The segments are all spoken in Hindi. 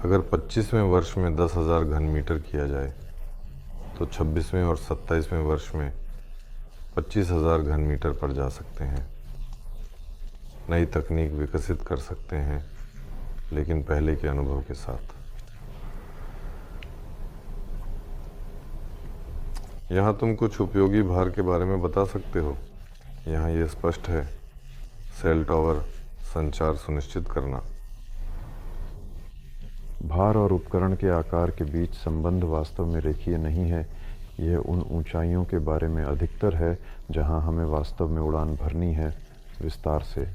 अगर 25वें वर्ष में 10,000 घन मीटर किया जाए तो 26वें और 27वें वर्ष में 25,000 घन मीटर पर जा सकते हैं। नई तकनीक विकसित कर सकते हैं, लेकिन पहले के अनुभव के साथ। यहाँ तुम कुछ उपयोगी भार के बारे में बता सकते हो। यहाँ ये स्पष्ट है, सेल टॉवर संचार सुनिश्चित करना। भार और उपकरण के आकार के बीच संबंध वास्तव में रेखीय नहीं है। यह उन ऊंचाइयों के बारे में अधिकतर है जहां हमें वास्तव में उड़ान भरनी है। विस्तार से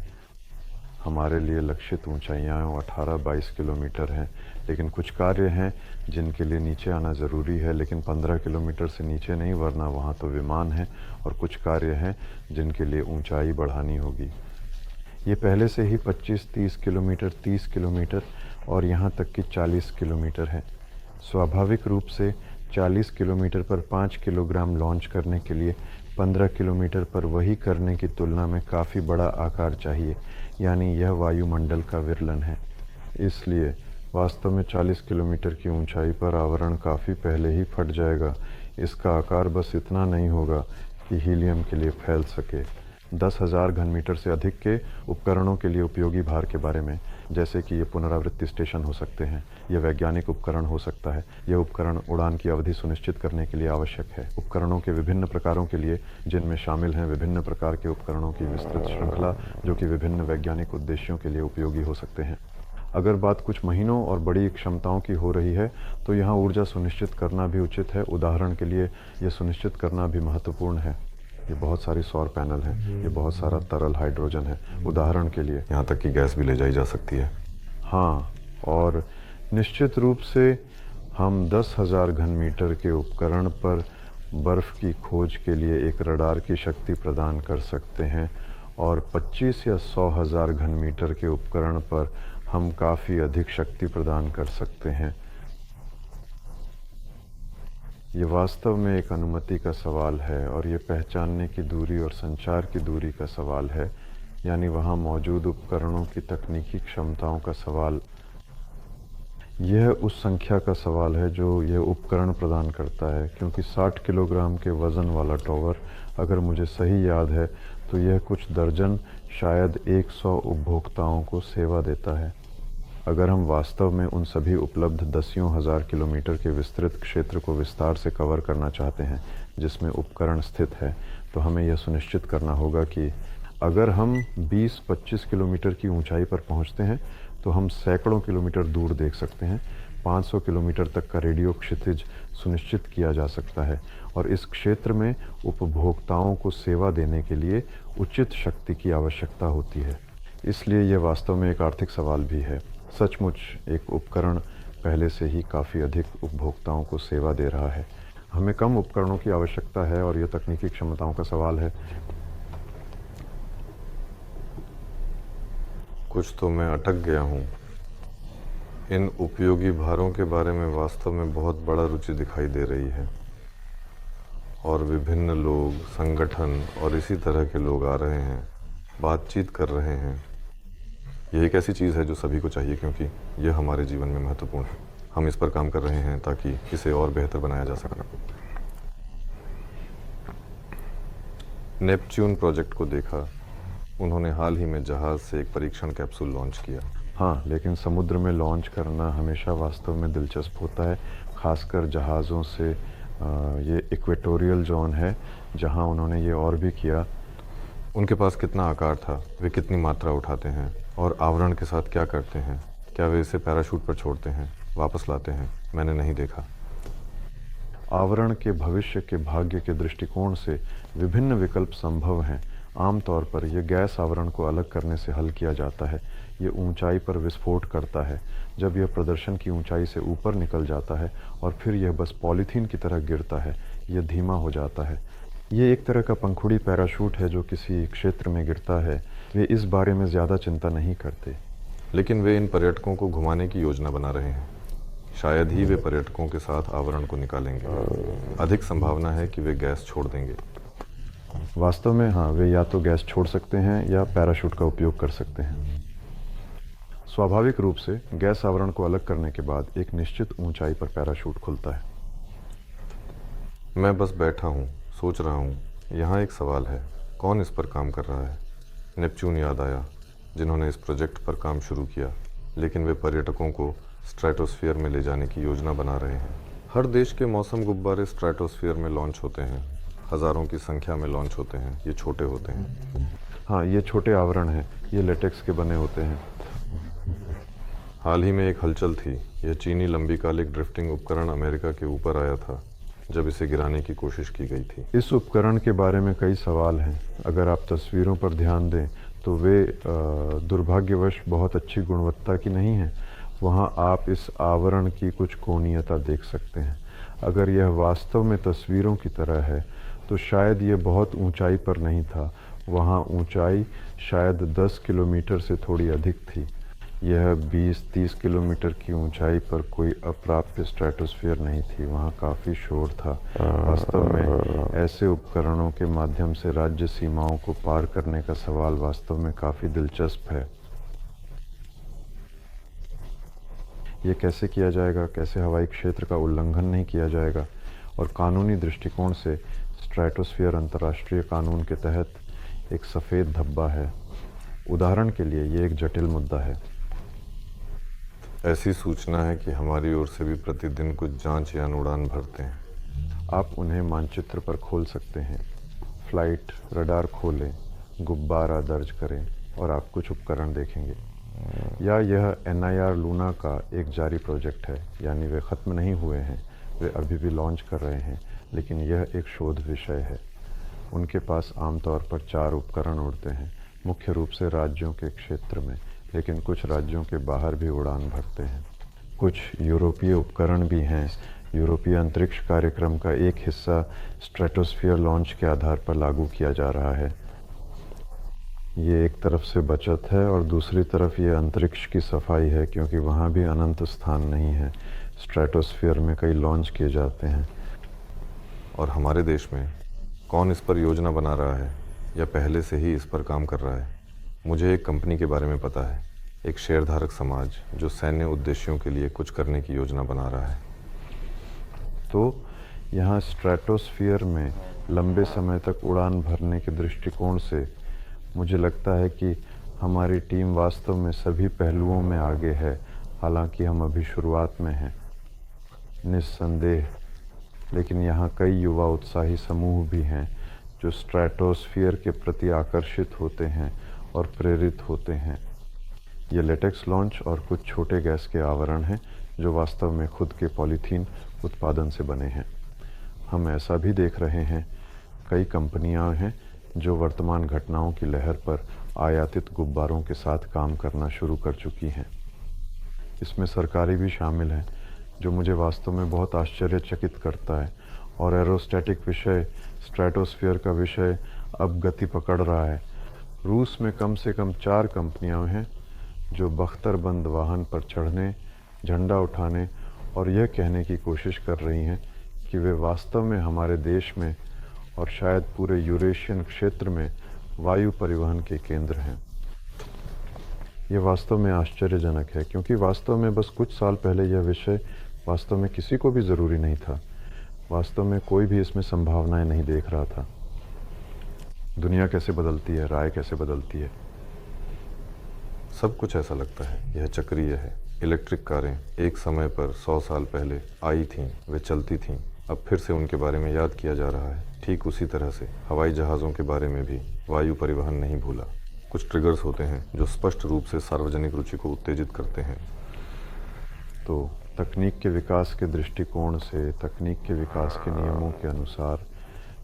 हमारे लिए लक्षित ऊंचाइयां 18-22 किलोमीटर हैं, लेकिन कुछ कार्य हैं जिनके लिए नीचे आना ज़रूरी है, लेकिन 15 किलोमीटर से नीचे नहीं, वरना वहां तो विमान है। और कुछ कार्य हैं जिनके लिए ऊंचाई बढ़ानी होगी। ये पहले से ही 25-30 किलोमीटर, 30 किलोमीटर और यहाँ तक कि 40 किलोमीटर है। स्वाभाविक रूप से 40 किलोमीटर पर 5 किलोग्राम लॉन्च करने के लिए 15 किलोमीटर पर वही करने की तुलना में काफ़ी बड़ा आकार चाहिए, यानी यह वायुमंडल का विरलन है। इसलिए वास्तव में 40 किलोमीटर की ऊंचाई पर आवरण काफ़ी पहले ही फट जाएगा। इसका आकार बस इतना नहीं होगा कि हीलियम के लिए फैल सके। 10,000 घन मीटर से अधिक के उपकरणों के लिए उपयोगी भार के बारे में, जैसे कि ये पुनरावृत्ति स्टेशन हो सकते हैं, यह वैज्ञानिक उपकरण हो सकता है। यह उपकरण उड़ान की अवधि सुनिश्चित करने के लिए आवश्यक है। उपकरणों के विभिन्न प्रकारों के लिए, जिनमें शामिल हैं विभिन्न प्रकार के उपकरणों की विस्तृत श्रृंखला जो कि विभिन्न वैज्ञानिक उद्देश्यों के लिए उपयोगी हो सकते हैं। अगर बात कुछ महीनों और बड़ी क्षमताओं की हो रही है तो यहाँ ऊर्जा सुनिश्चित करना भी उचित है। उदाहरण के लिए यह सुनिश्चित करना भी महत्वपूर्ण है। ये बहुत सारी सौर पैनल हैं, ये बहुत सारा तरल हाइड्रोजन है। उदाहरण के लिए यहाँ तक कि गैस भी ले जाई जा सकती है। हाँ, और निश्चित रूप से हम 10,000 घन मीटर के उपकरण पर बर्फ़ की खोज के लिए एक रडार की शक्ति प्रदान कर सकते हैं, और 25 या 100,000 घन मीटर के उपकरण पर हम काफ़ी अधिक शक्ति प्रदान कर सकते हैं। ये वास्तव में एक अनुमति का सवाल है, और ये पहचानने की दूरी और संचार की दूरी का सवाल है, यानी वहाँ मौजूद उपकरणों की तकनीकी क्षमताओं का सवाल। यह उस संख्या का सवाल है जो यह उपकरण प्रदान करता है, क्योंकि 60 किलोग्राम के वज़न वाला टॉवर, अगर मुझे सही याद है तो यह कुछ दर्जन, शायद 100 उपभोक्ताओं को सेवा देता है। अगर हम वास्तव में उन सभी उपलब्ध दसियों हज़ार किलोमीटर के विस्तृत क्षेत्र को विस्तार से कवर करना चाहते हैं जिसमें उपकरण स्थित है, तो हमें यह सुनिश्चित करना होगा कि अगर हम 20-25 किलोमीटर की ऊंचाई पर पहुंचते हैं तो हम सैकड़ों किलोमीटर दूर देख सकते हैं। 500 किलोमीटर तक का रेडियो क्षितिज सुनिश्चित किया जा सकता है, और इस क्षेत्र में उपभोक्ताओं को सेवा देने के लिए उचित शक्ति की आवश्यकता होती है। इसलिए यह वास्तव में एक आर्थिक सवाल भी है। सचमुच एक उपकरण पहले से ही काफ़ी अधिक उपभोक्ताओं को सेवा दे रहा है। हमें कम उपकरणों की आवश्यकता है, और यह तकनीकी क्षमताओं का सवाल है। कुछ तो मैं अटक गया हूँ। इन उपयोगी भारों के बारे में वास्तव में बहुत बड़ा रुचि दिखाई दे रही है, और विभिन्न लोग, संगठन और इसी तरह के लोग आ रहे हैं, बातचीत कर रहे हैं। यह एक ऐसी चीज़ है जो सभी को चाहिए, क्योंकि यह हमारे जीवन में महत्वपूर्ण है। हम इस पर काम कर रहे हैं ताकि इसे और बेहतर बनाया जा सके। नेपच्यून प्रोजेक्ट को देखा। उन्होंने हाल ही में जहाज़ से एक परीक्षण कैप्सूल लॉन्च किया। हाँ, लेकिन समुद्र में लॉन्च करना हमेशा वास्तव में दिलचस्प होता है, खासकर जहाज़ों से। ये इक्वेटोरियल जोन है जहाँ उन्होंने ये और भी किया। उनके पास कितना आकार था, वे कितनी मात्रा उठाते हैं, और आवरण के साथ क्या करते हैं? क्या वे इसे पैराशूट पर छोड़ते हैं, वापस लाते हैं? मैंने नहीं देखा। आवरण के भविष्य के भाग्य के दृष्टिकोण से विभिन्न विकल्प संभव हैं। आमतौर पर यह गैस आवरण को अलग करने से हल किया जाता है। ये ऊंचाई पर विस्फोट करता है। जब यह प्रदर्शन की ऊंचाई से ऊपर निकल जाता है और फिर यह बस पॉलीथीन की तरह गिरता है, यह धीमा हो जाता है। ये एक तरह का पंखुड़ी पैराशूट है जो किसी क्षेत्र में गिरता है। वे इस बारे में ज़्यादा चिंता नहीं करते। लेकिन वे इन पर्यटकों को घुमाने की योजना बना रहे हैं। शायद ही वे पर्यटकों के साथ आवरण को निकालेंगे। अधिक संभावना है कि वे गैस छोड़ देंगे। वास्तव में हाँ, वे या तो गैस छोड़ सकते हैं या पैराशूट का उपयोग कर सकते हैं। स्वाभाविक रूप से गैस आवरण को अलग करने के बाद एक निश्चित ऊंचाई पर पैराशूट खुलता है। मैं बस बैठा हूँ, सोच रहा हूँ। यहाँ एक सवाल है, कौन इस पर काम कर रहा है? नेपच्यून याद आया, जिन्होंने इस प्रोजेक्ट पर काम शुरू किया, लेकिन वे पर्यटकों को स्ट्रेटोस्फीयर में ले जाने की योजना बना रहे हैं। हर देश के मौसम गुब्बारे स्ट्रेटोस्फीयर में लॉन्च होते हैं, हज़ारों की संख्या में लॉन्च होते हैं। ये छोटे होते हैं। हाँ, ये छोटे आवरण हैं, ये लेटेक्स के बने होते हैं। हाल ही में एक हलचल थी। यह चीनी लंबीकालिक ड्रिफ्टिंग उपकरण अमेरिका के ऊपर आया था जब इसे गिराने की कोशिश की गई थी। इस उपकरण के बारे में कई सवाल हैं। अगर आप तस्वीरों पर ध्यान दें तो वे दुर्भाग्यवश बहुत अच्छी गुणवत्ता की नहीं हैं। वहाँ आप इस आवरण की कुछ कोणीयता देख सकते हैं। अगर यह वास्तव में तस्वीरों की तरह है तो शायद ये बहुत ऊंचाई पर नहीं था। वहाँ ऊंचाई शायद 10 किलोमीटर से थोड़ी अधिक थी। यह 20-30 किलोमीटर की ऊंचाई पर कोई अप्राप्य स्ट्रेटोस्फीयर नहीं थी। वहाँ काफ़ी शोर था। वास्तव में ऐसे उपकरणों के माध्यम से राज्य सीमाओं को पार करने का सवाल वास्तव में काफ़ी दिलचस्प है। ये कैसे किया जाएगा, कैसे हवाई क्षेत्र का उल्लंघन नहीं किया जाएगा, और कानूनी दृष्टिकोण से स्ट्रेटोस्फीयर अंतर्राष्ट्रीय कानून के तहत एक सफ़ेद धब्बा है। उदाहरण के लिए ये एक जटिल मुद्दा है। ऐसी सूचना है कि हमारी ओर से भी प्रतिदिन कुछ जांचयान उड़ान भरते हैं। आप उन्हें मानचित्र पर खोल सकते हैं। फ्लाइट रडार खोलें, गुब्बारा दर्ज करें और आप कुछ उपकरण देखेंगे। या यह NIR लूना का एक जारी प्रोजेक्ट है, यानी वे ख़त्म नहीं हुए हैं, वे अभी भी लॉन्च कर रहे हैं, लेकिन यह एक शोध विषय है। उनके पास आमतौर पर 4 उपकरण उड़ते हैं, मुख्य रूप से राज्यों के क्षेत्र में, लेकिन कुछ राज्यों के बाहर भी उड़ान भरते हैं। कुछ यूरोपीय उपकरण भी हैं। यूरोपीय अंतरिक्ष कार्यक्रम का एक हिस्सा स्ट्रेटोस्फीयर लॉन्च के आधार पर लागू किया जा रहा है। ये एक तरफ से बचत है और दूसरी तरफ ये अंतरिक्ष की सफाई है, क्योंकि वहाँ भी अनंत स्थान नहीं है। स्ट्रेटोस्फीयर में कई लॉन्च किए जाते हैं। और हमारे देश में कौन इस पर योजना बना रहा है या पहले से ही इस पर काम कर रहा है? मुझे एक कंपनी के बारे में पता है, एक शेयरधारक समाज जो सैन्य उद्देश्यों के लिए कुछ करने की योजना बना रहा है। तो यहाँ स्ट्रेटोस्फीयर में लंबे समय तक उड़ान भरने के दृष्टिकोण से मुझे लगता है कि हमारी टीम वास्तव में सभी पहलुओं में आगे है, हालांकि हम अभी शुरुआत में हैं, निस्संदेह। लेकिन यहाँ कई युवा उत्साही समूह भी हैं जो स्ट्रेटोस्फीयर के प्रति आकर्षित होते हैं और प्रेरित होते हैं। ये लेटेक्स लॉन्च और कुछ छोटे गैस के आवरण हैं जो वास्तव में खुद के पॉलीथीन उत्पादन से बने हैं। हम ऐसा भी देख रहे हैं, कई कंपनियां हैं जो वर्तमान घटनाओं की लहर पर आयातित गुब्बारों के साथ काम करना शुरू कर चुकी हैं। इसमें सरकारी भी शामिल हैं, जो मुझे वास्तव में बहुत आश्चर्यचकित करता है। और एरोस्टैटिक विषय, स्ट्रेटोस्फीयर का विषय अब गति पकड़ रहा है। रूस में कम से कम 4 कंपनियां हैं जो बख्तरबंद वाहन पर चढ़ने, झंडा उठाने और यह कहने की कोशिश कर रही हैं कि वे वास्तव में हमारे देश में और शायद पूरे यूरेशियन क्षेत्र में वायु परिवहन के केंद्र हैं। ये वास्तव में आश्चर्यजनक है, क्योंकि वास्तव में बस कुछ साल पहले यह विषय वास्तव में किसी को भी ज़रूरी नहीं था। वास्तव में कोई भी इसमें संभावनाएं नहीं देख रहा था। दुनिया कैसे बदलती है, राय कैसे बदलती है। सब कुछ ऐसा लगता है, यह चक्रीय है। इलेक्ट्रिक कारें एक समय पर 100 साल पहले आई थीं, वे चलती थीं, अब फिर से उनके बारे में याद किया जा रहा है। ठीक उसी तरह से हवाई जहाज़ों के बारे में भी वायु परिवहन नहीं भूला। कुछ ट्रिगर्स होते हैं जो स्पष्ट रूप से सार्वजनिक रुचि को उत्तेजित करते हैं। तो तकनीक के विकास के दृष्टिकोण से, तकनीक के विकास के नियमों के अनुसार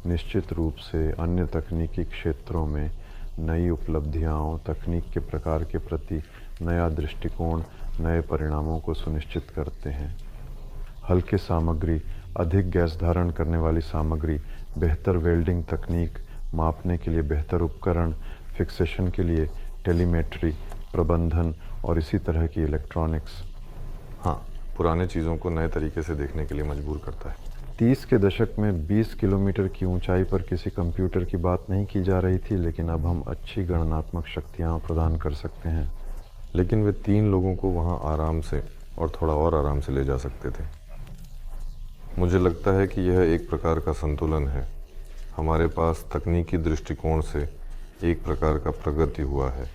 निश्चित रूप से अन्य तकनीकी क्षेत्रों में नई उपलब्धियां, तकनीक के प्रकार के प्रति नया दृष्टिकोण नए परिणामों को सुनिश्चित करते हैं। हल्के सामग्री, अधिक गैस धारण करने वाली सामग्री, बेहतर वेल्डिंग तकनीक, मापने के लिए बेहतर उपकरण, फिक्सेशन के लिए टेलीमेट्री, प्रबंधन और इसी तरह की इलेक्ट्रॉनिक्स। हाँ, पुराने चीज़ों को नए तरीके से देखने के लिए मजबूर करता है। 30 के दशक में 20 किलोमीटर की ऊंचाई पर किसी कंप्यूटर की बात नहीं की जा रही थी, लेकिन अब हम अच्छी गणनात्मक शक्तियाँ प्रदान कर सकते हैं। लेकिन वे 3 लोगों को वहाँ आराम से और थोड़ा और आराम से ले जा सकते थे। मुझे लगता है कि यह एक प्रकार का संतुलन है। हमारे पास तकनीकी दृष्टिकोण से एक प्रकार का प्रगति हुआ है,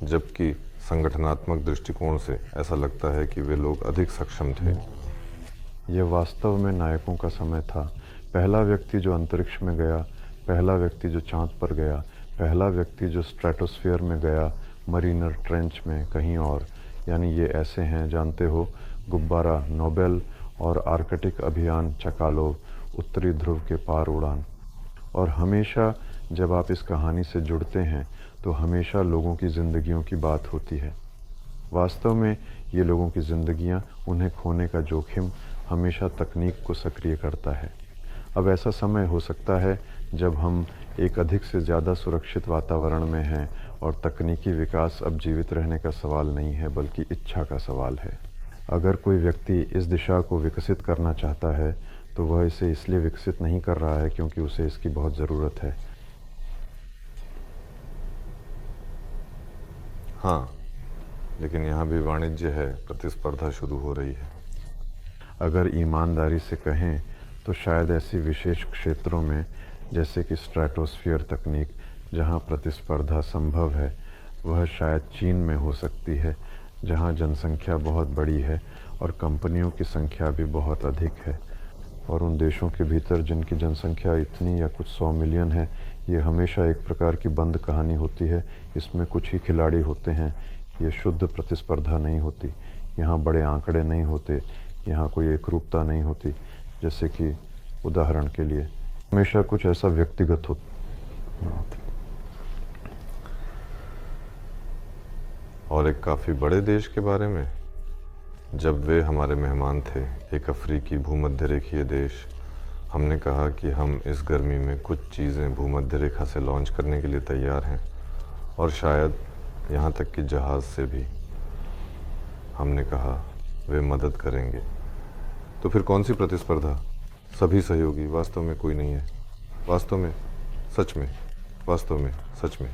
जबकि संगठनात्मक दृष्टिकोण से ऐसा लगता है कि वे लोग अधिक सक्षम थे। यह वास्तव में नायकों का समय था। पहला व्यक्ति जो अंतरिक्ष में गया, पहला व्यक्ति जो चांद पर गया, पहला व्यक्ति जो स्ट्रेटोस्फीयर में गया, मरीनर ट्रेंच में, कहीं और। यानी ये ऐसे हैं, जानते हो, गुब्बारा, नोबेल और आर्कटिक अभियान, चकालोव, उत्तरी ध्रुव के पार उड़ान। और हमेशा जब आप इस कहानी से जुड़ते हैं तो हमेशा लोगों की ज़िंदगियों की बात होती है। वास्तव में ये लोगों की ज़िंदगियां, उन्हें खोने का जोखिम हमेशा तकनीक को सक्रिय करता है। अब ऐसा समय हो सकता है जब हम एक अधिक से ज़्यादा सुरक्षित वातावरण में हैं और तकनीकी विकास अब जीवित रहने का सवाल नहीं है बल्कि इच्छा का सवाल है। अगर कोई व्यक्ति इस दिशा को विकसित करना चाहता है तो वह इसे इसलिए विकसित नहीं कर रहा है क्योंकि उसे इसकी बहुत ज़रूरत है। हाँ, लेकिन यहाँ भी वाणिज्य है, प्रतिस्पर्धा शुरू हो रही है। अगर ईमानदारी से कहें तो शायद ऐसी विशेष क्षेत्रों में, जैसे कि स्ट्रेटोस्फीयर तकनीक, जहाँ प्रतिस्पर्धा संभव है, वह शायद चीन में हो सकती है, जहाँ जनसंख्या बहुत बड़ी है और कंपनियों की संख्या भी बहुत अधिक है। और उन देशों के भीतर जिनकी जनसंख्या इतनी या कुछ 100 मिलियन है, ये हमेशा एक प्रकार की बंद कहानी होती है। इसमें कुछ ही खिलाड़ी होते हैं। ये शुद्ध प्रतिस्पर्धा नहीं होती। यहाँ बड़े आंकड़े नहीं होते। यहाँ कोई एकरूपता नहीं होती। जैसे कि उदाहरण के लिए हमेशा कुछ ऐसा व्यक्तिगत हो। और एक काफ़ी बड़े देश के बारे में, जब वे हमारे मेहमान थे, एक अफ्रीकी भूमध्य रेखीय देश, हमने कहा कि हम इस गर्मी में कुछ चीज़ें भूमध्य रेखा से लॉन्च करने के लिए तैयार हैं, और शायद यहाँ तक कि जहाज़ से भी। हमने कहा वे मदद करेंगे। तो फिर कौन सी प्रतिस्पर्धा? सभी सहयोगी, वास्तव में कोई नहीं है। वास्तव में, सच में, वास्तव में, सच में।